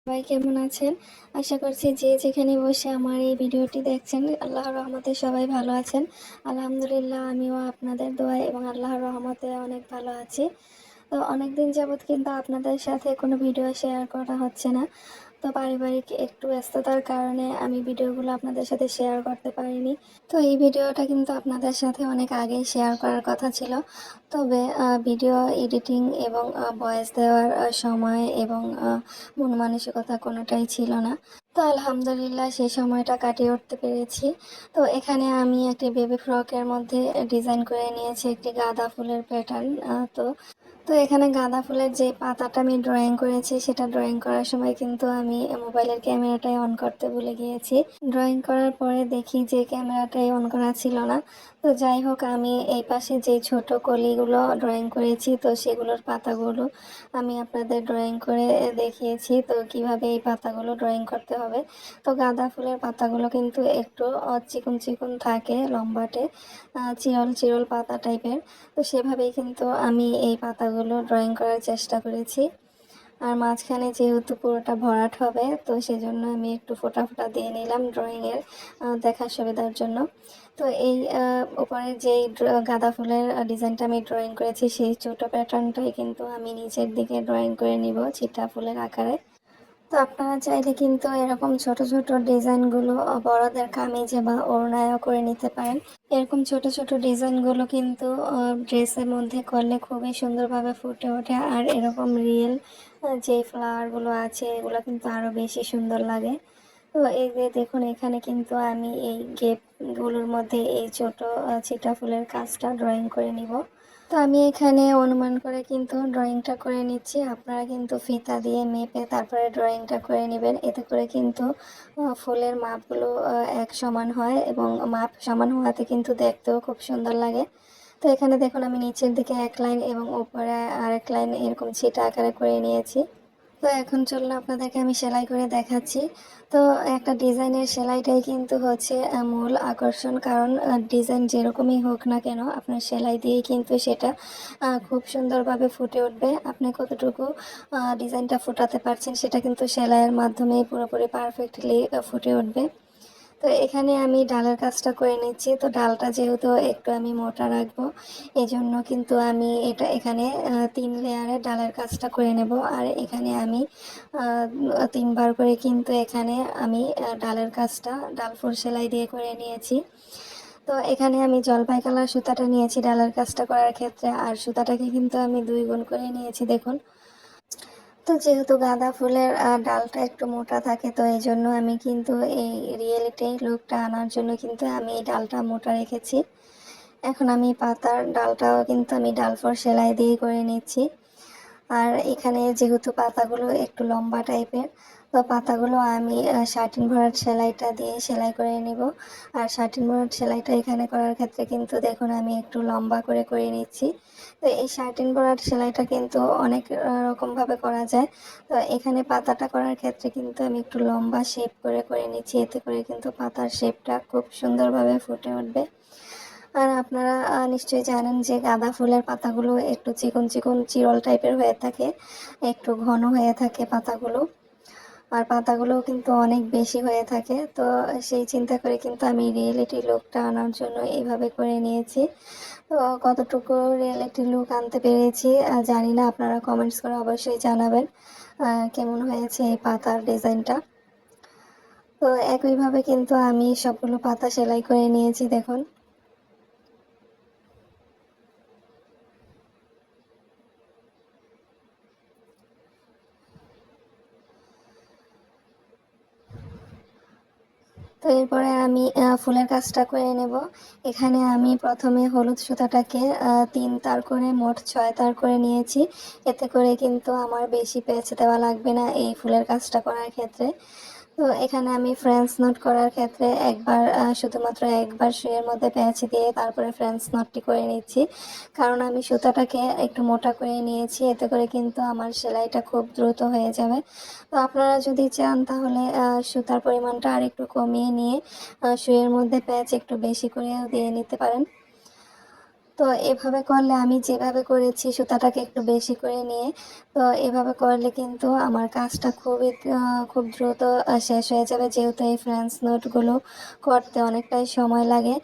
সবাই কেমন আছেন? আশা করছি যে যেখানে বসে আমার এই ভিডিওটি দেখছেন আল্লাহর রহমতে সবাই ভালো আছেন। আলহামদুলিল্লাহ আমিও আপনাদের দোয়ায় এবং আল্লাহর রহমতে অনেক ভালো আছি। তো অনেকদিন যাবৎ কিন্তু আপনাদের সাথে কোনো ভিডিও শেয়ার করা হচ্ছে না। তো পারিবারিক একটু ব্যস্ততার কারণে আমি ভিডিওগুলো আপনাদের সাথে শেয়ার করতে পারিনি। তো এই ভিডিওটা কিন্তু আপনাদের সাথে অনেক আগেই শেয়ার করার কথা ছিল। তবে ভিডিও এডিটিং এবং ভয়েস দেওয়ার সময় এবং মন মানসিকতা কোনোটাই ছিল না। তো আলহামদুলিল্লাহ সেই সময়টা কাটিয়ে উঠতে পেরেছি। তো এখানে আমি একটি বেবি ফ্রকের মধ্যে ডিজাইন করে নিয়েছি একটি গাঁদা ফুলের প্যাটার্ন। তো তো এখানে গাঁদা ফুলের যে পাতাটা আমি ড্রয়িং করেছি সেটা ড্রয়িং করার সময় কিন্তু আমি মোবাইলের ক্যামেরাটাই অন করতে ভুলে গিয়েছি। ড্রয়িং করার পরে দেখি যে ক্যামেরাটাই অন করা ছিল না। তো যাই হোক আমি এই পাশে যে ছোট কলিগুলো ড্রয়িং করেছি তো সেগুলোর পাতাগুলো আমি আপনাদের ড্রয়িং করে দেখিয়েছি তো কিভাবে এই পাতাগুলো ড্রয়িং করতে হবে। তো গাঁদা ফুলের পাতাগুলো কিন্তু একটু চিকন চিকন থাকে, লম্বাটে চিরল চিরল পাতা টাইপের। তো সেভাবেই কিন্তু আমি এই পাতাগুলো ড্রয়িং করার চেষ্টা করেছি। আর মাঝখানে যেহেতু পুরোটা ভরাট হবে তো সেজন্য আমি একটু ফোঁটা ফোঁটা দিয়ে নিলাম ড্রয়িংয়ের দেখার সুবিধার জন্য। তো এই উপরের যেই গাঁদা ফুলের ডিজাইনটা আমি ড্রয়িং করেছি সেই ছোটো প্যাটার্নটাই কিন্তু আমি নিচের দিকে ড্রয়িং করে নিব ছিটা ফুলের আকারে। তো আপনারা চাইলে কিন্তু এরকম ছোট ছোট ডিজাইনগুলো বড়দের কামিজে বা ওড়নায়ও করে নিতে পারেন। এরকম ছোট ছোট ডিজাইনগুলো কিন্তু ড্রেসের মধ্যে করলে খুবই সুন্দরভাবে ফুটে ওঠে। আর এরকম রিয়েল যে ফ্লাওয়ারগুলো আছে এগুলো কিন্তু আরও বেশি সুন্দর লাগে। তো এই যে দেখুন এখানে কিন্তু আমি এই গেটগুলোর মধ্যে এই ছোট ছিটা ফুলের কাজটা ড্রয়িং করে নিব। তো আমি এখানে অনুমান করে কিন্তু ড্রয়িংটা করে নিচ্ছি। আপনারা কিন্তু ফিতা দিয়ে মেপে তারপরে ড্রয়িংটা করে নেবেন। এতে করে কিন্তু ফুলের মাপগুলো এক সমান হয় এবং মাপ সমান হওয়াতে কিন্তু দেখতেও খুব সুন্দর লাগে। তো এখানে দেখুন আমি নিচের দিকে এক লাইন এবং উপরে আরেক লাইন এরকম ছিটা আকারে করে নিয়েছি। তো এখন চলুন আপনাদেরকে আমি সেলাই করে দেখাচ্ছি। তো একটা ডিজাইনের সেলাইটাই কিন্তু হচ্ছে মূল আকর্ষণ। কারণ ডিজাইন যেরকমই হোক না কেন আপনার সেলাই দিয়েই কিন্তু সেটা খুব সুন্দরভাবে ফুটে উঠবে। আপনি কতটুকু ডিজাইনটা ফুটাতে পারছেন সেটা কিন্তু সেলাইয়ের মাধ্যমেই পুরোপুরি পারফেক্টলি ফুটে উঠবে। তো এখানে আমি ডালের কাজটা করে নিচ্ছি। তো ডালটা যেহেতু একটু আমি মোটা রাখবো এই জন্য কিন্তু আমি এখানে 3 লেয়ারে ডালের কাজটা করে নেব। আর এখানে আমি 3বার করে কিন্তু এখানে আমি ডালের কাজটা ডাল ফুল সেলাই দিয়ে করে নিয়েছি। তো এখানে আমি জলপাই কালার সুতাটা নিয়েছি ডালের কাজটা করার ক্ষেত্রে। আর সুতাটাকে কিন্তু আমি 2 গুণ করে নিয়েছি দেখুন। তো যেহেতু গাঁদা ফুলের ডালটা একটু মোটা থাকে তো এই জন্য আমি কিন্তু এই রিয়েলিটি লুকটা আনার জন্য কিন্তু আমি এই ডালটা মোটা রেখেছি। এখন আমি পাতার ডালটাও কিন্তু আমি ডাল ফোর সেলাই দিয়ে করে নিচ্ছি। আর এখানে যেহেতু পাতাগুলো একটু লম্বা টাইপের তো পাতাগুলো আমি শার্টিন ভরাট সেলাইটা দিয়ে সেলাই করে নিব। আর শার্টিন ভরাট সেলাইটা এখানে করার ক্ষেত্রে কিন্তু দেখুন আমি একটু লম্বা করে করে নিচ্ছি। তো এই শার্টিন ভরাট সেলাইটা কিন্তু অনেক রকমভাবে করা যায়। তো এখানে পাতাটা করার ক্ষেত্রে কিন্তু আমি একটু লম্বা শেপ করে করে নিচ্ছি। এতে করে কিন্তু পাতার শেপটা খুব সুন্দরভাবে ফুটে উঠবে। আর আপনারা নিশ্চয়ই জানেন যে গাঁদা ফুলের পাতাগুলো একটু চিকন চিকন চিরল টাইপের হয়ে থাকে, একটু ঘন হয়ে থাকে পাতাগুলো। আর পাতাগুলোও কিন্তু অনেক বেশি হয়ে থাকে। তো সেই চিন্তা করে কিন্তু আমি রিয়েলিটি লুকটা আনার জন্য এইভাবে করে নিয়েছি। তো কতটুকু রিয়েলিটি লুক আনতে পেরেছি জানি না, আপনারা কমেন্টস করে অবশ্যই জানাবেন কেমন হয়েছে এই পাতার ডিজাইনটা। তো একইভাবে কিন্তু আমি সবগুলো পাতা সেলাই করে নিয়েছি দেখুন। তো এরপরে আমি ফুলের কাজটা করে নেব। এখানে আমি প্রথমে হলুদ সুতাটাকে 3 তার করে মোট 6 তার করে নিয়েছি। এতে করে কিন্তু আমার বেশি পেঁচ দেওয়া লাগবে না এই ফুলের কাজটা করার ক্ষেত্রে। তো এখানে আমি ফ্রেঞ্চ নট করার ক্ষেত্রে একবার শুধুমাত্র একবার সুইয়ের মধ্যে পেঁচ দিয়ে তারপরে ফ্রেঞ্চ নটটি করে নিচ্ছি। কারণ আমি সুতাটাকে একটু মোটা করে নিয়েছি, এতে করে কিন্তু আমার সেলাইটা খুব দ্রুত হয়ে যাবে। তো আপনারা যদি চান তাহলে সুতার পরিমাণটা আর একটু কমিয়ে নিয়ে সুইয়ের মধ্যে প্যাচ একটু বেশি করেও দিয়ে নিতে পারেন। তো এভাবে করলে আমি যেভাবে করেছি সুতাটাকে একটু বেশি করে নিয়ে, তো এভাবে করলে কিন্তু আমার কাজটা খুব দ্রুত শেষ হয়ে যাবে, যেহেতু এই ফ্রেঞ্চ নোটগুলো করতে অনেকটাই সময় লাগে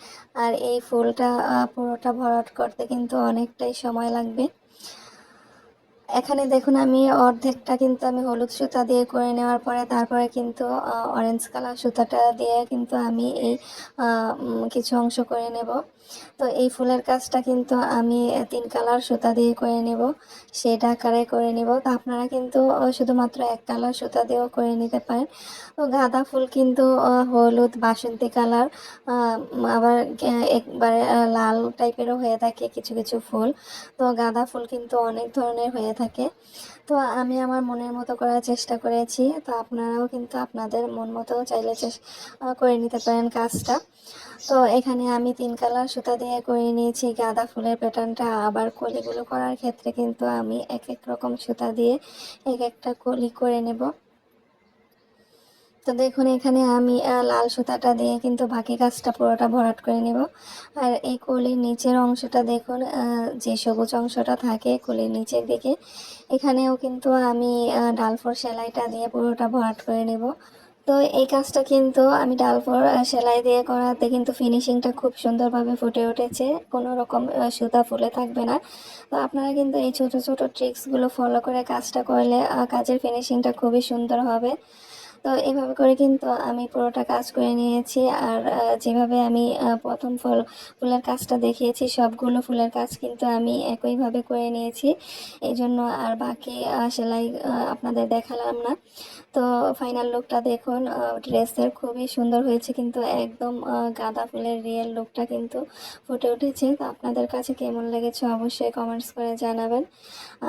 আর এই ফুলটা পুরোটা ভরাট করতে কিন্তু অনেকটাই সময় লাগবে। এখানে দেখুন আমি অর্ধেকটা কিন্তু আমি হলুদ সুতা দিয়ে করে নেওয়ার পরে তারপরে কিন্তু অরেঞ্জ কালার সুতাটা দিয়ে কিন্তু আমি এই কিছু অংশ করে নেব। তো এই ফুলের কাজটা কিন্তু আমি 3 কালার সুতা দিয়ে করে নেব, শেড আকারে করে নেব। তো আপনারা কিন্তু শুধুমাত্র 1 কালার সুতা দিয়েও করে নিতে পারেন। তো গাঁদা ফুল কিন্তু হলুদ, বাসন্তী কালার, আবার একবারে লাল টাইপেরও হয়ে থাকে কিছু কিছু ফুল। তো গাঁদা ফুল কিন্তু অনেক ধরনের হয়ে থাকে। তো আমি আমার মনের মতো করার চেষ্টা করেছি, তো আপনারাও কিন্তু আপনাদের মন মতো চাইলে করে নিতে পারেন কাজটা। তো এখানে আমি 3 কালার সুতা দিয়ে করে নিয়েছি গাঁদা ফুলের প্যাটার্নটা। আবার কলিগুলো করার ক্ষেত্রে কিন্তু আমি এক এক রকম সুতা দিয়ে এক একটা কলি করে নেব। তো দেখুন এখানে আমি লাল সুতাটা দিয়ে কিন্তু বাকি কাজটা পুরোটা ভরাট করে নেব। আর এই কলির নিচের অংশটা দেখুন, যে সবুজ অংশটা থাকে কলির নিচের দিকে, এখানেও কিন্তু আমি ডালফোর সেলাইটা দিয়ে পুরোটা ভরাট করে নেব। তো এই কাজটা কিন্তু আমি ডালফোর সেলাই দিয়ে করাতে কিন্তু ফিনিশিংটা খুব সুন্দরভাবে ফুটে উঠেছে, কোনো রকম সুতা ফুলে থাকবে না। তো আপনারা কিন্তু এই ছোট ছোট ট্রিক্সগুলো ফলো করে কাজটা করলে কাজের ফিনিশিংটা খুবই সুন্দর হবে। তো এভাবে করে কিন্তু আমি পুরোটা কাজ করে নিয়েছি। আর যেভাবে আমি প্রথম ফুলের কাজটা দেখিয়েছি সবগুলো ফুলের কাজ কিন্তু আমি একইভাবে করে নিয়েছি, এই জন্য আর বাকি সেলাই আপনাদের দেখালাম না। তো ফাইনাল লুকটা দেখুন, ড্রেসের খুবই সুন্দর হয়েছে, কিন্তু একদম গাঁদা ফুলের রিয়েল লুকটা কিন্তু ফুটে উঠেছে। তো আপনাদের কাছে কেমন লেগেছে অবশ্যই কমেন্টস করে জানাবেন।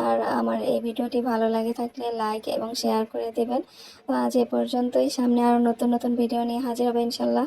আর আমার এই ভিডিওটি ভালো লাগে থাকলে লাইক এবং শেয়ার করে দেবেন। তো আজ এ পর্যন্তই, সামনে আরও নতুন নতুন ভিডিও নিয়ে হাজির হবে ইনশাল্লাহ।